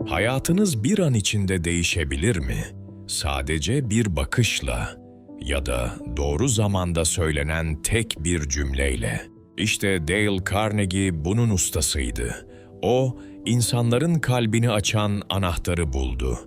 Hayatınız bir an içinde değişebilir mi? Sadece bir bakışla ya da doğru zamanda söylenen tek bir cümleyle. İşte Dale Carnegie bunun ustasıydı. O, insanların kalbini açan anahtarı buldu.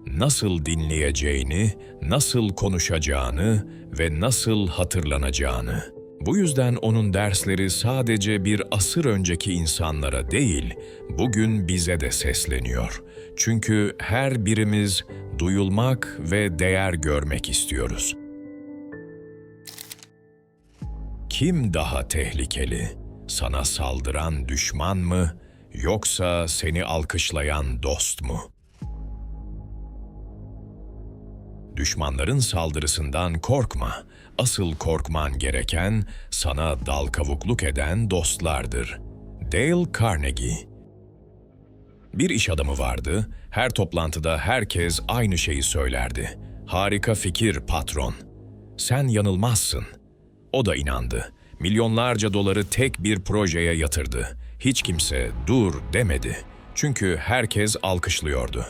Nasıl dinleyeceğini, nasıl konuşacağını ve nasıl hatırlanacağını. Bu yüzden onun dersleri sadece bir asır önceki insanlara değil, bugün bize de sesleniyor. Çünkü her birimiz duyulmak ve değer görmek istiyoruz. Kim daha tehlikeli? Sana saldıran düşman mı, yoksa seni alkışlayan dost mu? Düşmanların saldırısından korkma. Asıl korkman gereken sana dal kavukluk eden dostlardır. Dale Carnegie. Bir iş adamı vardı. Her toplantıda herkes aynı şeyi söylerdi. Harika fikir patron. Sen yanılmazsın. O da inandı. Milyonlarca doları tek bir projeye yatırdı. Hiç kimse dur demedi. Çünkü herkes alkışlıyordu.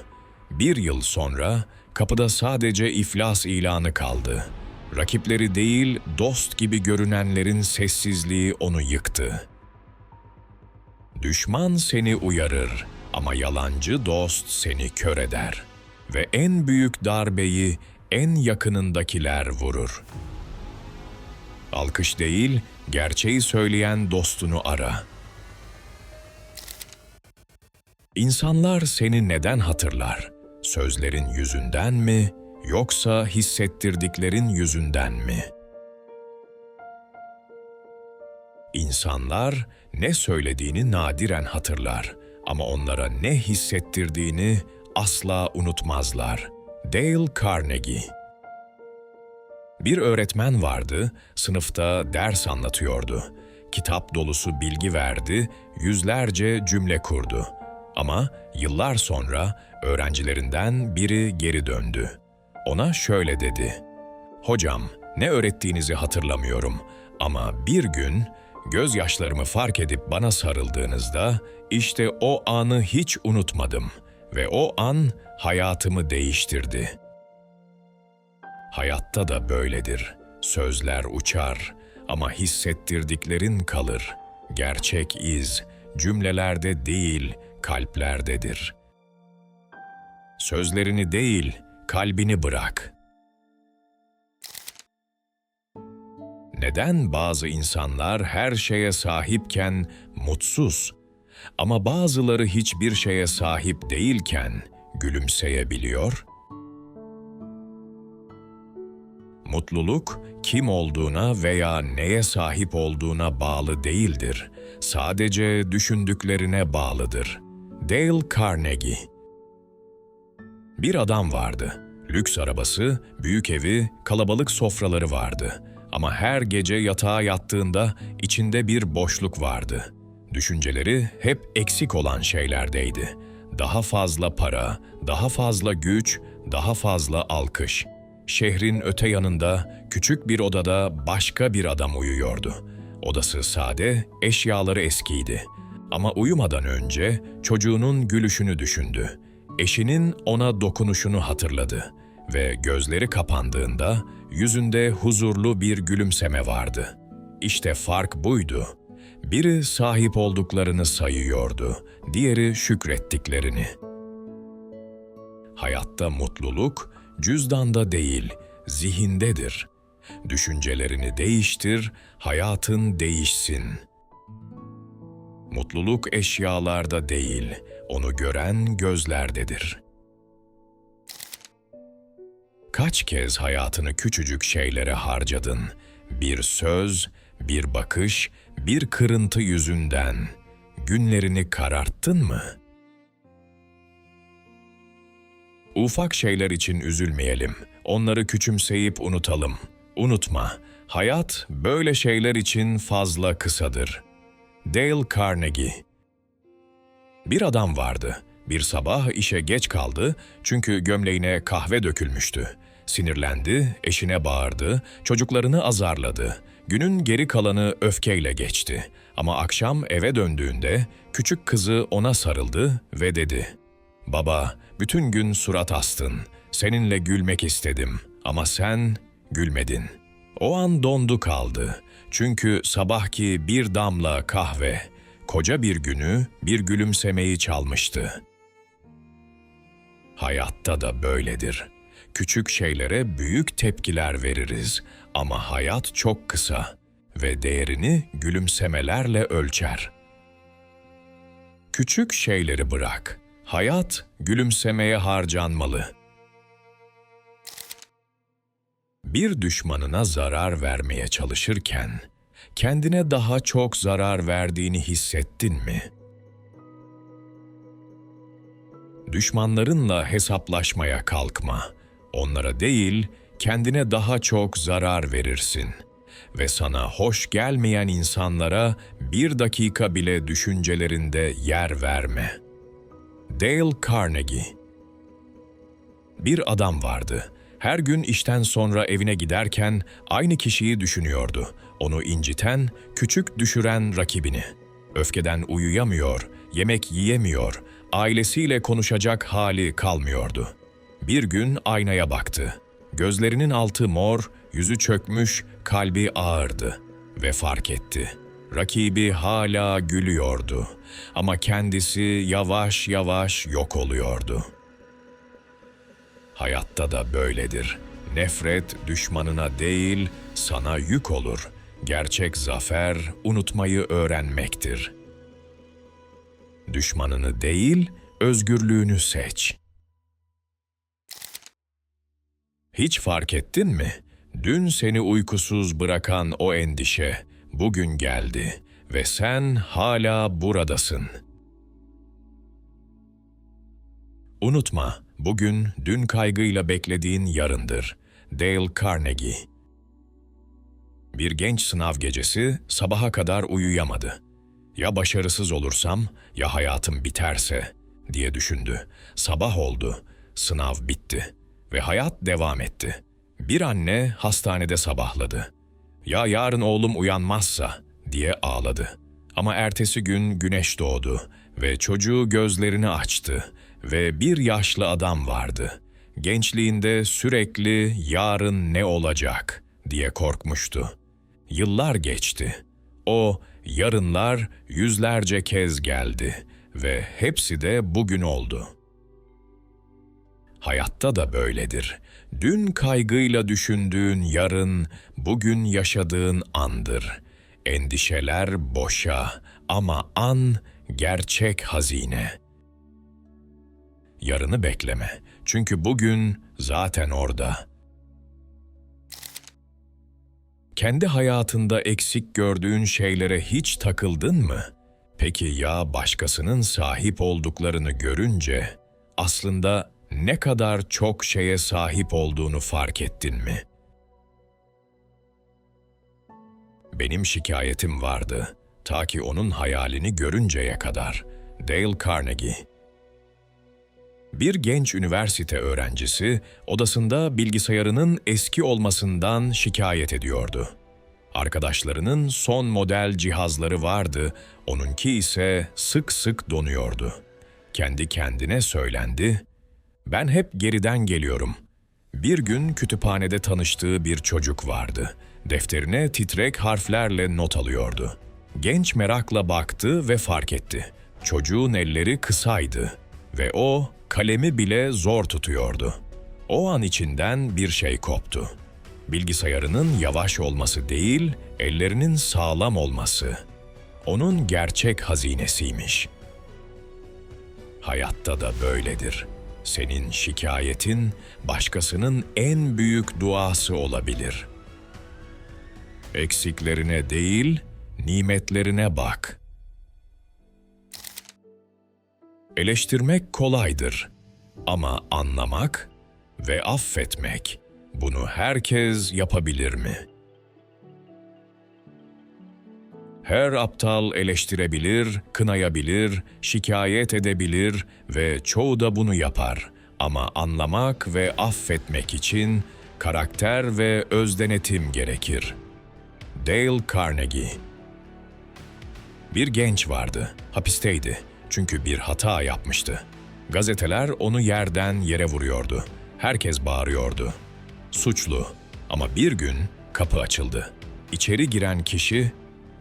Bir yıl sonra kapıda sadece iflas ilanı kaldı. Rakipleri değil, dost gibi görünenlerin sessizliği onu yıktı. Düşman seni uyarır ama yalancı dost seni kör eder. Ve en büyük darbeyi en yakınındakiler vurur. Alkış değil, gerçeği söyleyen dostunu ara. İnsanlar seni neden hatırlar? Sözlerin yüzünden mi, yoksa hissettirdiklerin yüzünden mi? İnsanlar ne söylediğini nadiren hatırlar ama onlara ne hissettirdiğini asla unutmazlar. Dale Carnegie. Bir öğretmen vardı, sınıfta ders anlatıyordu. Kitap dolusu bilgi verdi, yüzlerce cümle kurdu. Ama yıllar sonra öğrencilerinden biri geri döndü. Ona şöyle dedi: "Hocam, ne öğrettiğinizi hatırlamıyorum ama bir gün gözyaşlarımı fark edip bana sarıldığınızda işte o anı hiç unutmadım ve o an hayatımı değiştirdi." Hayatta da böyledir. Sözler uçar ama hissettirdiklerin kalır. Gerçek iz cümlelerde değil, kalplerdedir. Sözlerini değil, kalbini bırak. Neden bazı insanlar her şeye sahipken mutsuz ama bazıları hiçbir şeye sahip değilken gülümseyebiliyor? Mutluluk, kim olduğuna veya neye sahip olduğuna bağlı değildir. Sadece düşündüklerine bağlıdır. Dale Carnegie. Bir adam vardı. Lüks arabası, büyük evi, kalabalık sofraları vardı. Ama her gece yatağa yattığında içinde bir boşluk vardı. Düşünceleri hep eksik olan şeylerdeydi. Daha fazla para, daha fazla güç, daha fazla alkış. Şehrin öte yanında, küçük bir odada başka bir adam uyuyordu. Odası sade, eşyaları eskiydi. Ama uyumadan önce çocuğunun gülüşünü düşündü. Eşinin ona dokunuşunu hatırladı ve gözleri kapandığında yüzünde huzurlu bir gülümseme vardı. İşte fark buydu. Biri sahip olduklarını sayıyordu, diğeri şükrettiklerini. Hayatta mutluluk cüzdanda değil, zihindedir. Düşüncelerini değiştir, hayatın değişsin. Mutluluk eşyalarda değil, onu gören gözlerdedir. Kaç kez hayatını küçücük şeylere harcadın? Bir söz, bir bakış, bir kırıntı yüzünden günlerini kararttın mı? Ufak şeyler için üzülmeyelim, onları küçümseyip unutalım. Unutma, hayat böyle şeyler için fazla kısadır. Dale Carnegie. Bir adam vardı. Bir sabah işe geç kaldı çünkü gömleğine kahve dökülmüştü. Sinirlendi, eşine bağırdı, çocuklarını azarladı. Günün geri kalanı öfkeyle geçti. Ama akşam eve döndüğünde küçük kızı ona sarıldı ve dedi: Baba, bütün gün surat astın. Seninle gülmek istedim ama sen gülmedin. O an dondu kaldı. Çünkü sabahki bir damla kahve, koca bir günü, bir gülümsemeyi çalmıştı. Hayatta da böyledir. Küçük şeylere büyük tepkiler veririz ama hayat çok kısa ve değerini gülümsemelerle ölçer. Küçük şeyleri bırak. Hayat gülümsemeye harcanmalı. Bir düşmanına zarar vermeye çalışırken kendine daha çok zarar verdiğini hissettin mi? Düşmanlarınla hesaplaşmaya kalkma. Onlara değil, kendine daha çok zarar verirsin. Ve sana hoş gelmeyen insanlara bir dakika bile düşüncelerinde yer verme. Dale Carnegie. Bir adam vardı. Her gün işten sonra evine giderken aynı kişiyi düşünüyordu. Onu inciten, küçük düşüren rakibini. Öfkeden uyuyamıyor, yemek yiyemiyor, ailesiyle konuşacak hali kalmıyordu. Bir gün aynaya baktı. Gözlerinin altı mor, yüzü çökmüş, kalbi ağırdı ve fark etti. Rakibi hala gülüyordu ama kendisi yavaş yavaş yok oluyordu. Hayatta da böyledir. Nefret düşmanına değil, sana yük olur. Gerçek zafer unutmayı öğrenmektir. Düşmanını değil, özgürlüğünü seç. Hiç fark ettin mi? Dün seni uykusuz bırakan o endişe bugün geldi ve sen hala buradasın. Unutma, bugün dün kaygıyla beklediğin yarındır. Dale Carnegie. Bir genç sınav gecesi sabaha kadar uyuyamadı. Ya başarısız olursam, ya hayatım biterse diye düşündü. Sabah oldu, sınav bitti ve hayat devam etti. Bir anne hastanede sabahladı. Ya yarın oğlum uyanmazsa diye ağladı. Ama ertesi gün güneş doğdu ve çocuğu gözlerini açtı ve bir yaşlı adam vardı. Gençliğinde sürekli yarın ne olacak diye korkmuştu. Yıllar geçti. O yarınlar yüzlerce kez geldi ve hepsi de bugün oldu. Hayatta da böyledir. Dün kaygıyla düşündüğün yarın, bugün yaşadığın andır. Endişeler boşa ama an gerçek hazine. Yarını bekleme. Çünkü bugün zaten orada. Kendi hayatında eksik gördüğün şeylere hiç takıldın mı? Peki ya başkasının sahip olduklarını görünce aslında ne kadar çok şeye sahip olduğunu fark ettin mi? Benim şikayetim vardı, ta ki onun hayalini görünceye kadar. Dale Carnegie. Bir genç üniversite öğrencisi odasında bilgisayarının eski olmasından şikayet ediyordu. Arkadaşlarının son model cihazları vardı, onunki ise sık sık donuyordu. Kendi kendine söylendi, "Ben hep geriden geliyorum." Bir gün kütüphanede tanıştığı bir çocuk vardı. Defterine titrek harflerle not alıyordu. Genç merakla baktı ve fark etti. Çocuğun elleri kısaydı ve o kalemi bile zor tutuyordu. O an içinden bir şey koptu. Bilgisayarının yavaş olması değil, ellerinin sağlam olması. Onun gerçek hazinesiymiş. Hayatta da böyledir. Senin şikayetin başkasının en büyük duası olabilir. Eksiklerine değil, nimetlerine bak. Eleştirmek kolaydır ama anlamak ve affetmek, bunu herkes yapabilir mi? Her aptal eleştirebilir, kınayabilir, şikayet edebilir ve çoğu da bunu yapar. Ama anlamak ve affetmek için karakter ve özdenetim gerekir. Dale Carnegie. Bir genç vardı, hapisteydi çünkü bir hata yapmıştı. Gazeteler onu yerden yere vuruyordu. Herkes bağırıyordu. Suçlu. Ama bir gün kapı açıldı. İçeri giren kişi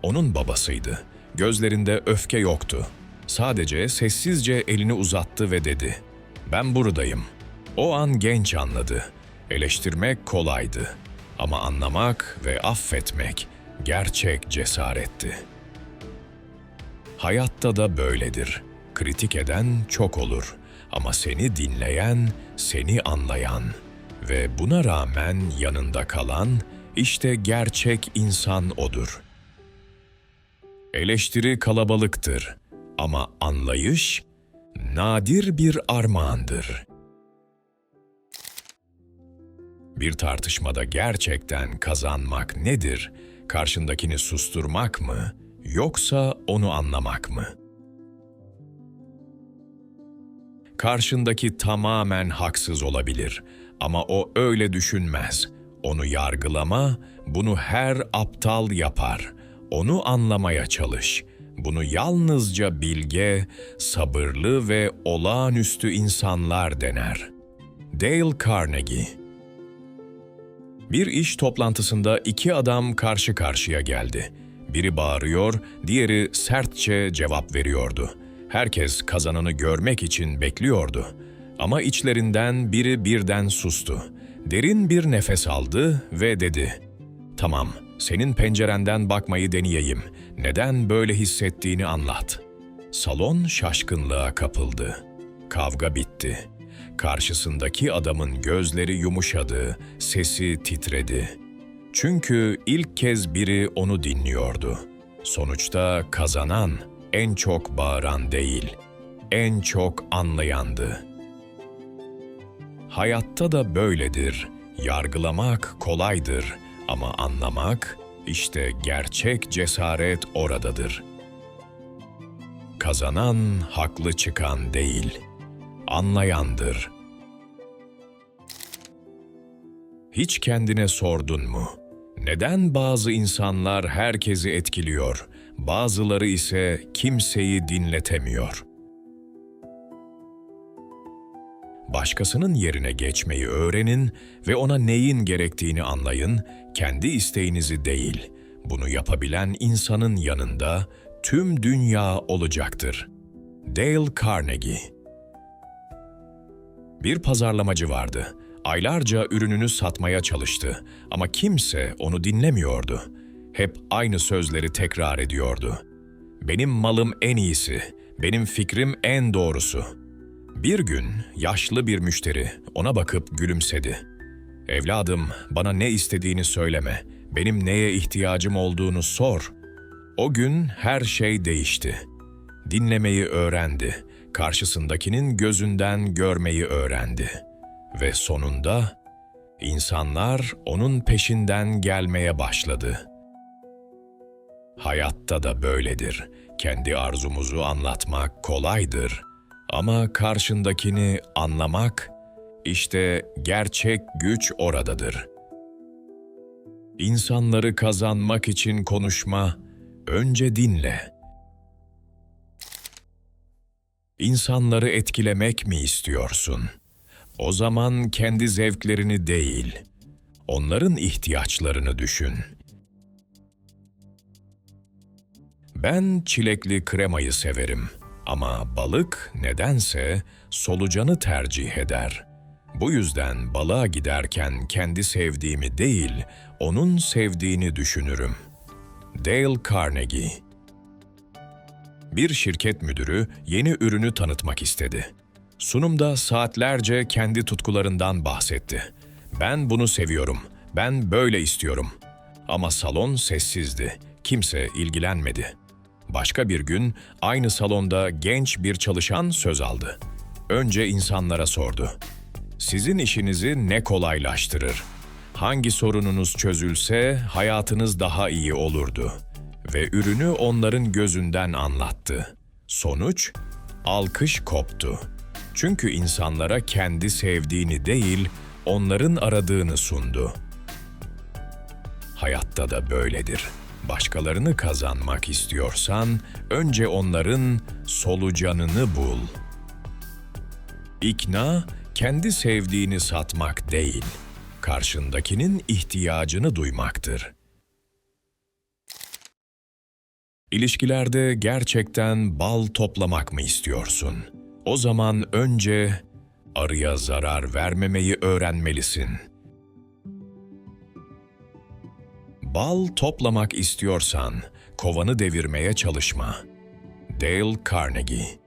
onun babasıydı. Gözlerinde öfke yoktu. Sadece sessizce elini uzattı ve dedi, "Ben buradayım." O an genç anladı. Eleştirmek kolaydı. Ama anlamak ve affetmek gerçek cesaretti. Hayatta da böyledir. Kritik eden çok olur. Ama seni dinleyen, seni anlayan ve buna rağmen yanında kalan, işte gerçek insan odur. Eleştiri kalabalıktır ama anlayış nadir bir armağandır. Bir tartışmada gerçekten kazanmak nedir? Karşındakini susturmak mı, yoksa onu anlamak mı? Karşındaki tamamen haksız olabilir ama o öyle düşünmez. Onu yargılama, bunu her aptal yapar. Onu anlamaya çalış. Bunu yalnızca bilge, sabırlı ve olağanüstü insanlar dener. Dale Carnegie. Bir iş toplantısında iki adam karşı karşıya geldi. Biri bağırıyor, diğeri sertçe cevap veriyordu. Herkes kazananı görmek için bekliyordu. Ama içlerinden biri birden sustu. Derin bir nefes aldı ve dedi, "Tamam, senin pencerenden bakmayı deneyeyim. Neden böyle hissettiğini anlat." Salon şaşkınlığa kapıldı. Kavga bitti. Karşısındaki adamın gözleri yumuşadı, sesi titredi. Çünkü ilk kez biri onu dinliyordu. Sonuçta kazanan en çok bağıran değil, en çok anlayandı. Hayatta da böyledir. Yargılamak kolaydır ama anlamak, işte gerçek cesaret oradadır. Kazanan haklı çıkan değil, anlayandır. Hiç kendine sordun mu? Neden bazı insanlar herkesi etkiliyor, bazıları ise kimseyi dinletemiyor? Başkasının yerine geçmeyi öğrenin ve ona neyin gerektiğini anlayın, kendi isteğinizi değil. Bunu yapabilen insanın yanında tüm dünya olacaktır. Dale Carnegie. Bir pazarlamacı vardı. Aylarca ürününü satmaya çalıştı ama kimse onu dinlemiyordu. Hep aynı sözleri tekrar ediyordu. "Benim malım en iyisi, benim fikrim en doğrusu." Bir gün yaşlı bir müşteri ona bakıp gülümsedi. "Evladım, bana ne istediğini söyleme, benim neye ihtiyacım olduğunu sor." O gün her şey değişti. Dinlemeyi öğrendi, karşısındakinin gözünden görmeyi öğrendi. Ve sonunda insanlar onun peşinden gelmeye başladı. Hayatta da böyledir. Kendi arzumuzu anlatmak kolaydır. Ama karşındakini anlamak, işte gerçek güç oradadır. İnsanları kazanmak için konuşma, önce dinle. İnsanları etkilemek mi istiyorsun? O zaman kendi zevklerini değil, onların ihtiyaçlarını düşün. Ben çilekli kremayı severim ama balık nedense solucanı tercih eder. Bu yüzden balığa giderken kendi sevdiğimi değil, onun sevdiğini düşünürüm. Dale Carnegie. Bir şirket müdürü yeni ürünü tanıtmak istedi. Sunumda saatlerce kendi tutkularından bahsetti. "Ben bunu seviyorum, ben böyle istiyorum." Ama salon sessizdi, kimse ilgilenmedi. Başka bir gün aynı salonda genç bir çalışan söz aldı. Önce insanlara sordu. "Sizin işinizi ne kolaylaştırır? Hangi sorununuz çözülse hayatınız daha iyi olurdu." Ve ürünü onların gözünden anlattı. Sonuç, alkış koptu. Çünkü insanlara kendi sevdiğini değil, onların aradığını sundu. Hayatta da böyledir. Başkalarını kazanmak istiyorsan, önce onların solucanını bul. İkna, kendi sevdiğini satmak değil, karşındakinin ihtiyacını duymaktır. İlişkilerde gerçekten bal toplamak mı istiyorsun? O zaman önce arıya zarar vermemeyi öğrenmelisin. Bal toplamak istiyorsan kovanı devirmeye çalışma. Dale Carnegie.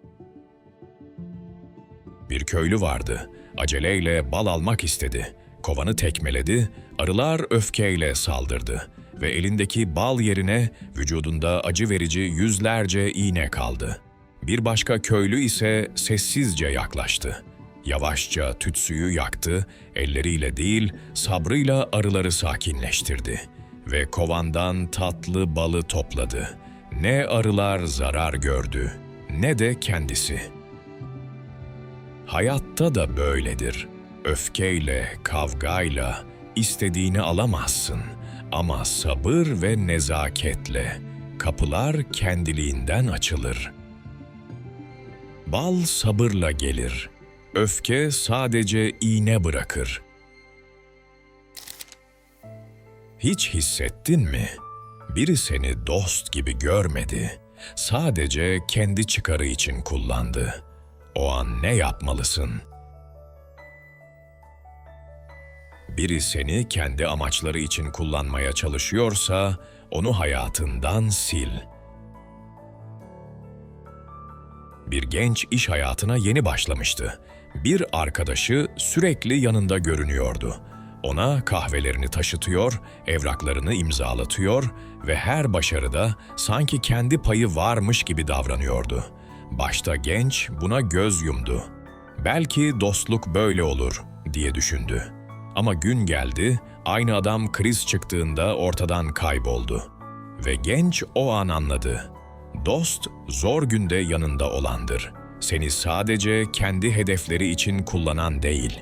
Bir köylü vardı. Aceleyle bal almak istedi. Kovanı tekmeledi, arılar öfkeyle saldırdı ve elindeki bal yerine vücudunda acı verici yüzlerce iğne kaldı. Bir başka köylü ise sessizce yaklaştı. Yavaşça tütsüyü yaktı, elleriyle değil, sabrıyla arıları sakinleştirdi ve kovandan tatlı balı topladı. Ne arılar zarar gördü, ne de kendisi. Hayatta da böyledir. Öfkeyle, kavgayla istediğini alamazsın ama sabır ve nezaketle kapılar kendiliğinden açılır. Bal sabırla gelir. Öfke sadece iğne bırakır. Hiç hissettin mi? Biri seni dost gibi görmedi. Sadece kendi çıkarı için kullandı. O an ne yapmalısın? Biri seni kendi amaçları için kullanmaya çalışıyorsa, onu hayatından sil. Bir genç iş hayatına yeni başlamıştı. Bir arkadaşı sürekli yanında görünüyordu. Ona kahvelerini taşıtıyor, evraklarını imzalatıyor ve her başarıda sanki kendi payı varmış gibi davranıyordu. Başta genç buna göz yumdu. Belki dostluk böyle olur diye düşündü. Ama gün geldi, aynı adam kriz çıktığında ortadan kayboldu. Ve genç o an anladı. Dost zor günde yanında olandır. Seni sadece kendi hedefleri için kullanan değil.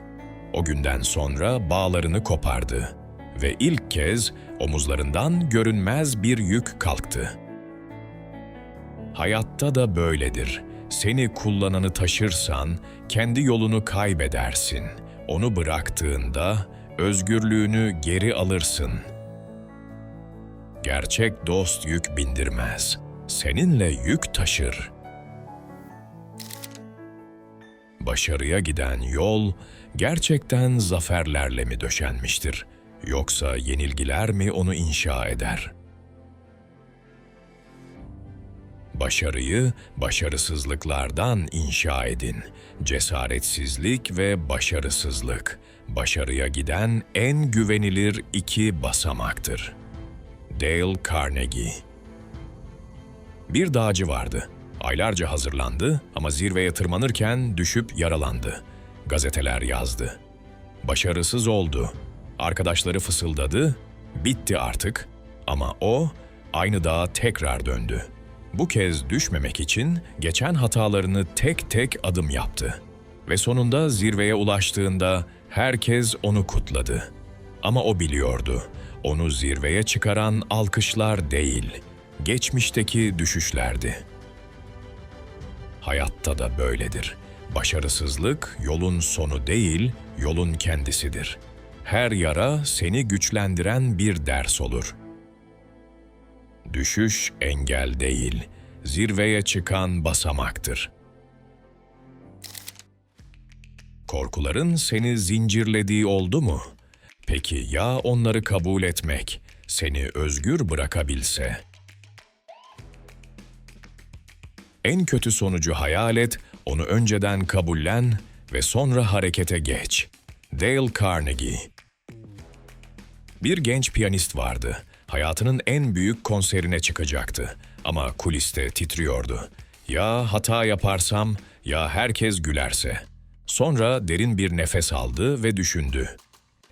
O günden sonra bağlarını kopardı ve ilk kez omuzlarından görünmez bir yük kalktı. Hayatta da böyledir. Seni kullananı taşırsan kendi yolunu kaybedersin. Onu bıraktığında özgürlüğünü geri alırsın. Gerçek dost yük bindirmez. Seninle yük taşır. Başarıya giden yol gerçekten zaferlerle mi döşenmiştir? Yoksa yenilgiler mi onu inşa eder? Başarıyı başarısızlıklardan inşa edin. Cesaretsizlik ve başarısızlık, başarıya giden en güvenilir iki basamaktır. Dale Carnegie. Bir dağcı vardı. Aylarca hazırlandı ama zirveye tırmanırken düşüp yaralandı. Gazeteler yazdı. Başarısız oldu. Arkadaşları fısıldadı. Bitti artık. Ama o aynı dağa tekrar döndü. Bu kez düşmemek için geçen hatalarını tek tek adım yaptı. Ve sonunda zirveye ulaştığında herkes onu kutladı. Ama o biliyordu. Onu zirveye çıkaran alkışlar değil, geçmişteki düşüşlerdi. Hayatta da böyledir. Başarısızlık yolun sonu değil, yolun kendisidir. Her yara seni güçlendiren bir ders olur. Düşüş engel değil, zirveye çıkan basamaktır. Korkuların seni zincirlediği oldu mu? Peki ya onları kabul etmek seni özgür bırakabilse? En kötü sonucu hayal et, onu önceden kabullen ve sonra harekete geç. Dale Carnegie. Bir genç piyanist vardı. Hayatının en büyük konserine çıkacaktı. Ama kuliste titriyordu. Ya hata yaparsam, ya herkes gülerse. Sonra derin bir nefes aldı ve düşündü.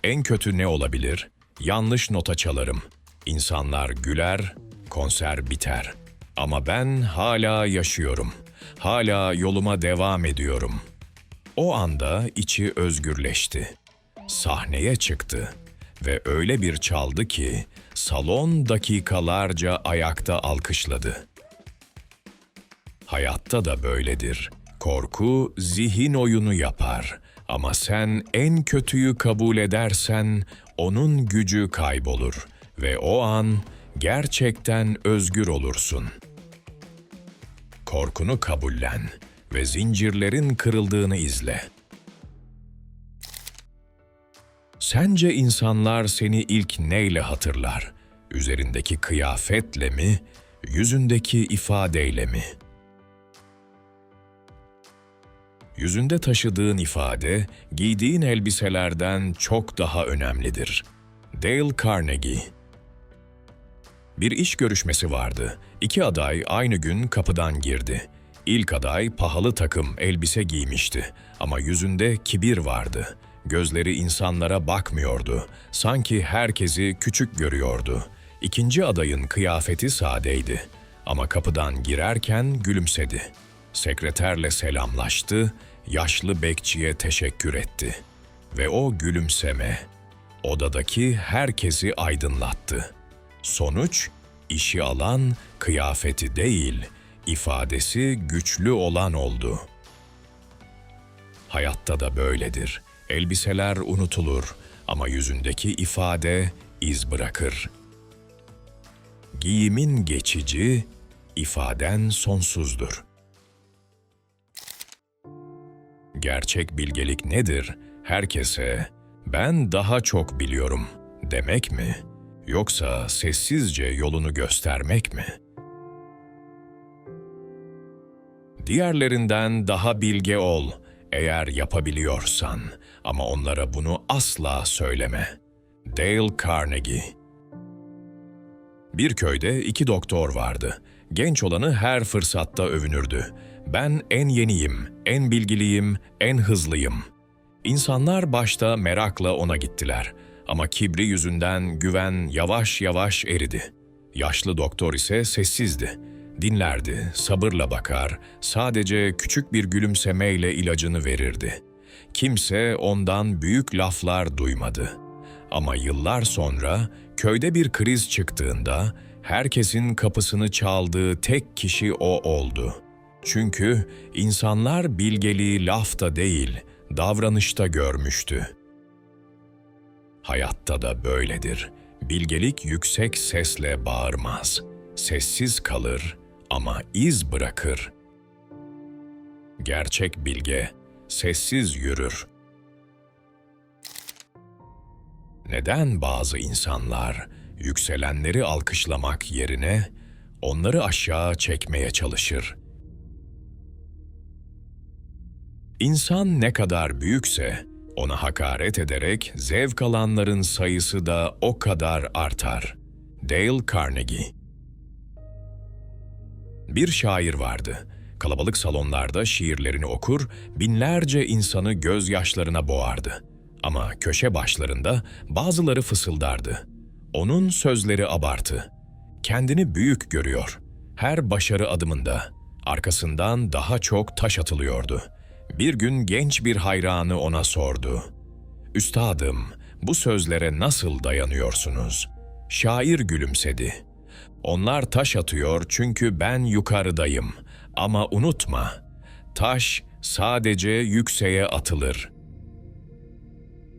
En kötü ne olabilir? Yanlış nota çalarım. İnsanlar güler, konser biter. Ama ben hala yaşıyorum. Hala yoluma devam ediyorum. O anda içi özgürleşti. Sahneye çıktı ve öyle bir çaldı ki salon dakikalarca ayakta alkışladı. Hayatta da böyledir. Korku zihin oyunu yapar ama sen en kötüyü kabul edersen onun gücü kaybolur ve o an gerçekten özgür olursun. Korkunu kabullen ve zincirlerin kırıldığını izle. Sence insanlar seni ilk neyle hatırlar? Üzerindeki kıyafetle mi, yüzündeki ifadeyle mi? Yüzünde taşıdığın ifade, giydiğin elbiselerden çok daha önemlidir. Dale Carnegie. Bir iş görüşmesi vardı. İki aday aynı gün kapıdan girdi. İlk aday pahalı takım elbise giymişti ama yüzünde kibir vardı. Gözleri insanlara bakmıyordu. Sanki herkesi küçük görüyordu. İkinci adayın kıyafeti sadeydi ama kapıdan girerken gülümsedi. Sekreterle selamlaştı, yaşlı bekçiye teşekkür etti. Ve o gülümseme, odadaki herkesi aydınlattı. Sonuç, işi alan kıyafeti değil, ifadesi güçlü olan oldu. Hayatta da böyledir. Elbiseler unutulur ama yüzündeki ifade iz bırakır. Giyimin geçici, ifaden sonsuzdur. Gerçek bilgelik nedir? Herkese "ben daha çok biliyorum" demek mi? Yoksa sessizce yolunu göstermek mi? Diğerlerinden daha bilge ol eğer yapabiliyorsan ama onlara bunu asla söyleme. Dale Carnegie. Bir köyde iki doktor vardı. Genç olanı her fırsatta övünürdü. "Ben en yeniyim, en bilgiliyim, en hızlıyım." İnsanlar başta merakla ona gittiler. Ama kibri yüzünden güven yavaş yavaş eridi. Yaşlı doktor ise sessizdi. Dinlerdi, sabırla bakar, sadece küçük bir gülümsemeyle ilacını verirdi. Kimse ondan büyük laflar duymadı. Ama yıllar sonra köyde bir kriz çıktığında herkesin kapısını çaldığı tek kişi o oldu. Çünkü insanlar bilgeliği lafta değil, davranışta görmüştü. Hayatta da böyledir. Bilgelik yüksek sesle bağırmaz. Sessiz kalır ama iz bırakır. Gerçek bilge sessiz yürür. Neden bazı insanlar yükselenleri alkışlamak yerine onları aşağı çekmeye çalışır? İnsan ne kadar büyükse ona hakaret ederek zevk alanların sayısı da o kadar artar. Dale Carnegie. Bir şair vardı. Kalabalık salonlarda şiirlerini okur, binlerce insanı gözyaşlarına boğardı. Ama köşe başlarında bazıları fısıldardı. Onun sözleri abartı. Kendini büyük görüyor. Her başarı adımında arkasından daha çok taş atılıyordu. Bir gün genç bir hayranı ona sordu. "Üstadım, bu sözlere nasıl dayanıyorsunuz?" Şair gülümsedi. "Onlar taş atıyor çünkü ben yukarıdayım. Ama unutma, taş sadece yükseğe atılır."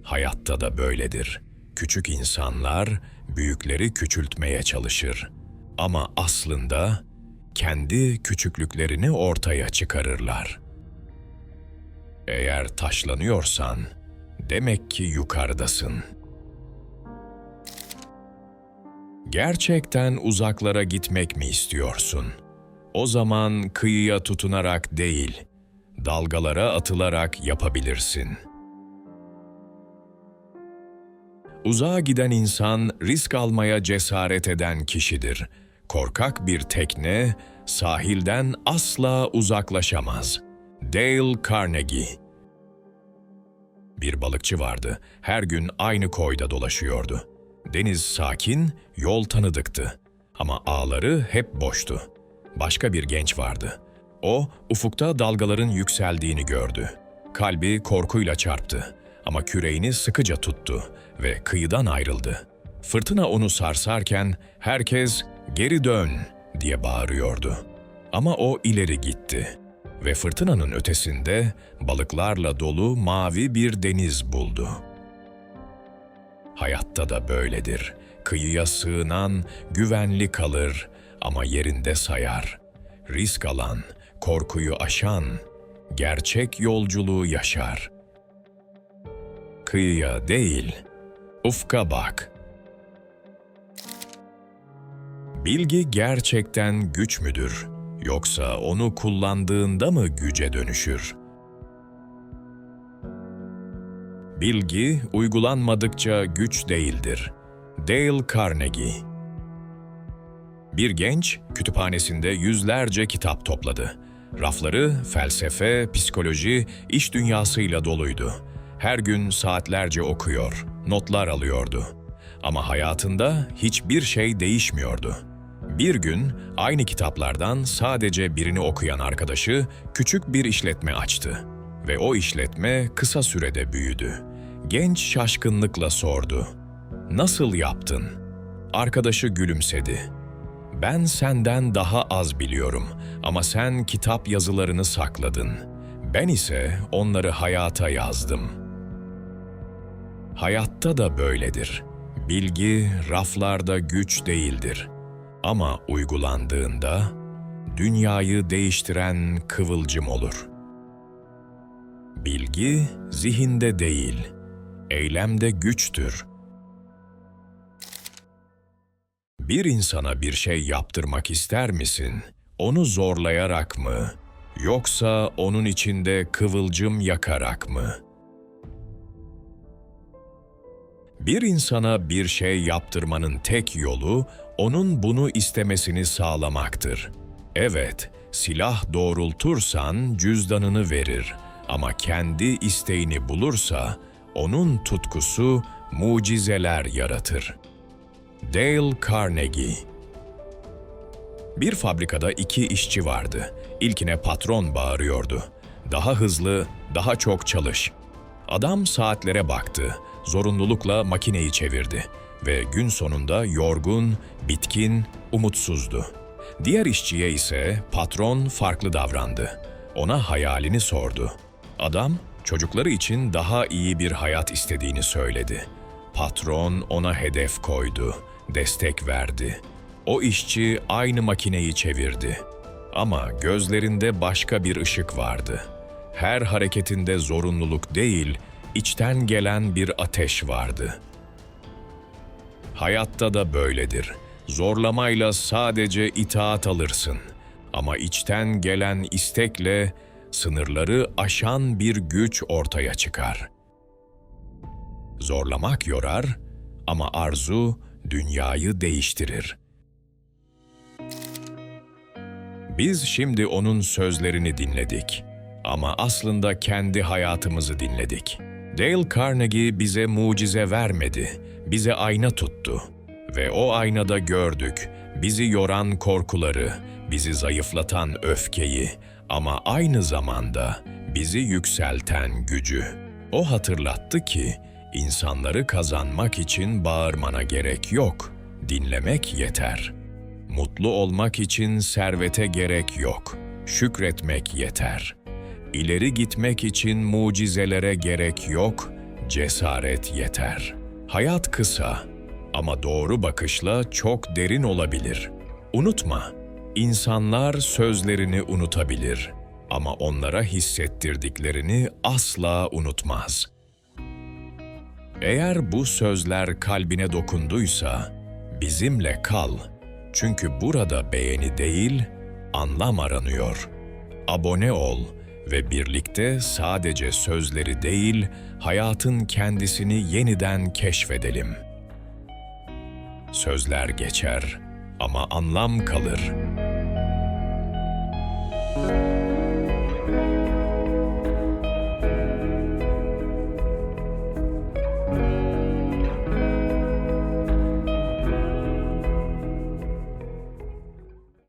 Hayatta da böyledir. Küçük insanlar büyükleri küçültmeye çalışır. Ama aslında kendi küçüklüklerini ortaya çıkarırlar. Eğer taşlanıyorsan, demek ki yukarıdasın. Gerçekten uzaklara gitmek mi istiyorsun? O zaman kıyıya tutunarak değil, dalgalara atılarak yapabilirsin. Uzağa giden insan risk almaya cesaret eden kişidir. Korkak bir tekne sahilden asla uzaklaşamaz. Dale Carnegie. Bir balıkçı vardı. Her gün aynı koyda dolaşıyordu. Deniz sakin, yol tanıdıktı. Ama ağları hep boştu. Başka bir genç vardı. O, ufukta dalgaların yükseldiğini gördü. Kalbi korkuyla çarptı. Ama küreğini sıkıca tuttu ve kıyıdan ayrıldı. Fırtına onu sarsarken herkes "geri dön" diye bağırıyordu. Ama o ileri gitti. ve fırtınanın ötesinde balıklarla dolu mavi bir deniz buldu. Hayatta da böyledir. Kıyıya sığınan güvenli kalır ama yerinde sayar. Risk alan, korkuyu aşan, gerçek yolculuğu yaşar. Kıyıya değil, ufka bak. Bilgi gerçekten güç müdür, yoksa onu kullandığında mı güce dönüşür? Bilgi uygulanmadıkça güç değildir. Dale Carnegie. Bir genç kütüphanesinde yüzlerce kitap topladı. Rafları felsefe, psikoloji, iş dünyasıyla doluydu. Her gün saatlerce okuyor, notlar alıyordu. Ama hayatında hiçbir şey değişmiyordu. Bir gün aynı kitaplardan sadece birini okuyan arkadaşı küçük bir işletme açtı. Ve o işletme kısa sürede büyüdü. Genç şaşkınlıkla sordu. "Nasıl yaptın?" Arkadaşı gülümsedi. "Ben senden daha az biliyorum ama sen kitap yazılarını sakladın. Ben ise onları hayata yazdım." Hayatta da böyledir. Bilgi raflarda güç değildir. Ama uygulandığında dünyayı değiştiren kıvılcım olur. Bilgi zihinde değil, eylemde güçtür. Bir insana bir şey yaptırmak ister misin? Onu zorlayarak mı? Yoksa onun içinde kıvılcım yakarak mı? Bir insana bir şey yaptırmanın tek yolu, onun bunu istemesini sağlamaktır. Evet, silah doğrultursan cüzdanını verir ama kendi isteğini bulursa, onun tutkusu mucizeler yaratır. Dale Carnegie. Bir fabrikada 2 işçi vardı. İlkine patron bağırıyordu. "Daha hızlı, daha çok çalış." Adam saatlere baktı, zorunlulukla makineyi çevirdi ve gün sonunda yorgun, bitkin, umutsuzdu. Diğer işçiye ise patron farklı davrandı. Ona hayalini sordu. Adam, çocukları için daha iyi bir hayat istediğini söyledi. Patron ona hedef koydu, destek verdi. O işçi aynı makineyi çevirdi. Ama gözlerinde başka bir ışık vardı. Her hareketinde zorunluluk değil, içten gelen bir ateş vardı. Hayatta da böyledir. Zorlamayla sadece itaat alırsın. Ama içten gelen istekle sınırları aşan bir güç ortaya çıkar. Zorlamak yorar ama arzu dünyayı değiştirir. Biz şimdi onun sözlerini dinledik ama aslında kendi hayatımızı dinledik. Dale Carnegie bize mucize vermedi, bize ayna tuttu. Ve o aynada gördük, bizi yoran korkuları, bizi zayıflatan öfkeyi ama aynı zamanda bizi yükselten gücü. O hatırlattı ki, insanları kazanmak için bağırmana gerek yok, dinlemek yeter. Mutlu olmak için servete gerek yok, şükretmek yeter. İleri gitmek için mucizelere gerek yok, cesaret yeter. Hayat kısa ama doğru bakışla çok derin olabilir. Unutma, insanlar sözlerini unutabilir ama onlara hissettirdiklerini asla unutmaz. Eğer bu sözler kalbine dokunduysa, bizimle kal. Çünkü burada beğeni değil, anlam aranıyor. Abone ol ve birlikte sadece sözleri değil, hayatın kendisini yeniden keşfedelim. Sözler geçer ama anlam kalır.